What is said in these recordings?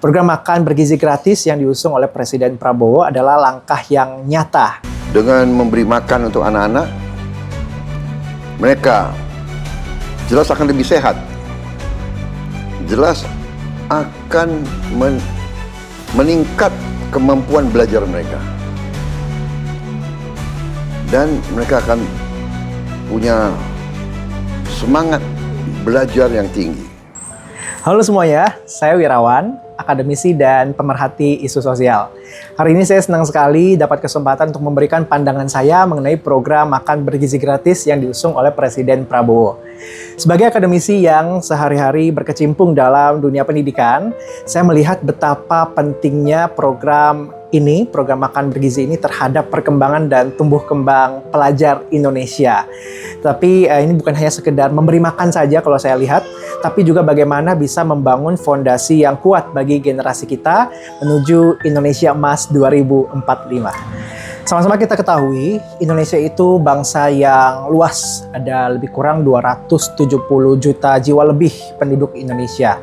Program makan bergizi gratis yang diusung oleh Presiden Prabowo adalah langkah yang nyata. Dengan memberi makan untuk anak-anak, mereka jelas akan lebih sehat. Jelas akan meningkat kemampuan belajar mereka. Dan mereka akan punya semangat belajar yang tinggi. Halo semuanya, saya Wirawan, akademisi dan pemerhati isu sosial. Hari ini saya senang sekali dapat kesempatan untuk memberikan pandangan saya mengenai program makan bergizi gratis yang diusung oleh Presiden Prabowo. Sebagai akademisi yang sehari-hari berkecimpung dalam dunia pendidikan, saya melihat betapa pentingnya program makan bergizi ini terhadap perkembangan dan tumbuh kembang pelajar Indonesia. Tapi ini bukan hanya sekedar memberi makan saja kalau saya lihat, tapi juga bagaimana bisa membangun fondasi yang kuat bagi generasi kita menuju Indonesia Emas 2045. Sama-sama kita ketahui, Indonesia itu bangsa yang luas, ada lebih kurang 270 juta jiwa lebih penduduk Indonesia.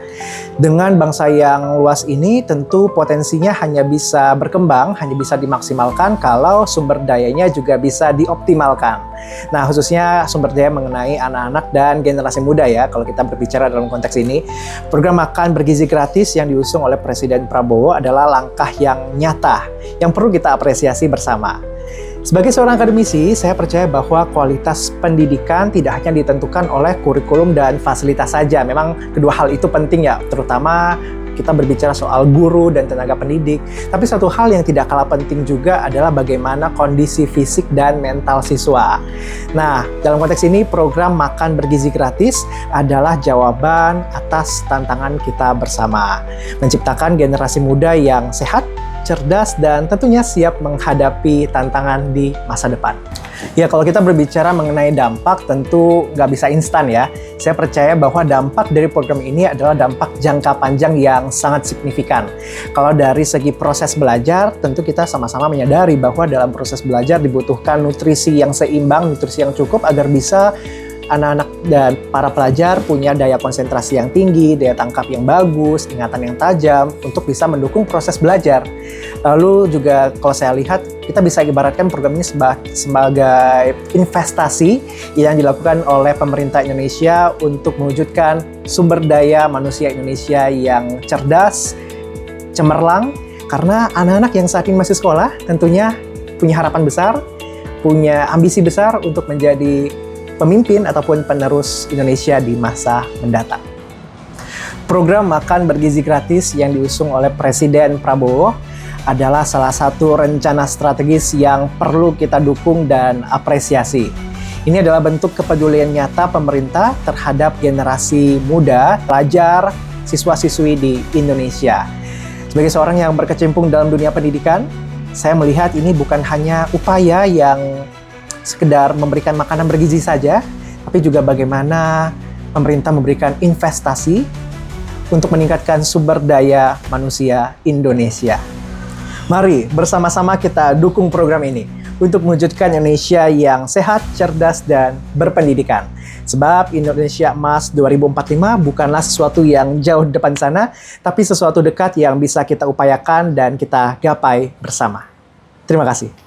Dengan bangsa yang luas ini, tentu potensinya hanya bisa berkembang, hanya bisa dimaksimalkan kalau sumber dayanya juga bisa dioptimalkan. Nah, khususnya sumber daya mengenai anak-anak dan generasi muda ya, kalau kita berbicara dalam konteks ini. Program makan bergizi gratis yang diusung oleh Presiden Prabowo adalah langkah yang nyata, yang perlu kita apresiasi bersama. Sebagai seorang akademisi, saya percaya bahwa kualitas pendidikan tidak hanya ditentukan oleh kurikulum dan fasilitas saja. Memang kedua hal itu penting ya, terutama kita berbicara soal guru dan tenaga pendidik. Tapi satu hal yang tidak kalah penting juga adalah bagaimana kondisi fisik dan mental siswa. Nah, dalam konteks ini program makan bergizi gratis adalah jawaban atas tantangan kita bersama. Menciptakan generasi muda yang sehat, cerdas, dan tentunya siap menghadapi tantangan di masa depan. Ya, kalau kita berbicara mengenai dampak, tentu nggak bisa instan ya. Saya percaya bahwa dampak dari program ini adalah dampak jangka panjang yang sangat signifikan. Kalau dari segi proses belajar, tentu kita sama-sama menyadari bahwa dalam proses belajar dibutuhkan nutrisi yang seimbang, nutrisi yang cukup agar bisa anak-anak dan para pelajar punya daya konsentrasi yang tinggi, daya tangkap yang bagus, ingatan yang tajam untuk bisa mendukung proses belajar. Lalu juga kalau saya lihat, kita bisa ibaratkan program ini sebagai investasi yang dilakukan oleh pemerintah Indonesia untuk mewujudkan sumber daya manusia Indonesia yang cerdas, cemerlang, karena anak-anak yang saat ini masih sekolah tentunya punya harapan besar, punya ambisi besar untuk menjadi pemimpin ataupun penerus Indonesia di masa mendatang. Program makan bergizi gratis yang diusung oleh Presiden Prabowo adalah salah satu rencana strategis yang perlu kita dukung dan apresiasi. Ini adalah bentuk kepedulian nyata pemerintah terhadap generasi muda, pelajar, siswa-siswi di Indonesia. Sebagai seorang yang berkecimpung dalam dunia pendidikan, saya melihat ini bukan hanya upaya yang sekedar memberikan makanan bergizi saja, tapi juga bagaimana pemerintah memberikan investasi untuk meningkatkan sumber daya manusia Indonesia. Mari bersama-sama kita dukung program ini untuk mewujudkan Indonesia yang sehat, cerdas, dan berpendidikan. Sebab Indonesia Emas 2045 bukanlah sesuatu yang jauh di depan sana, tapi sesuatu dekat yang bisa kita upayakan dan kita gapai bersama. Terima kasih.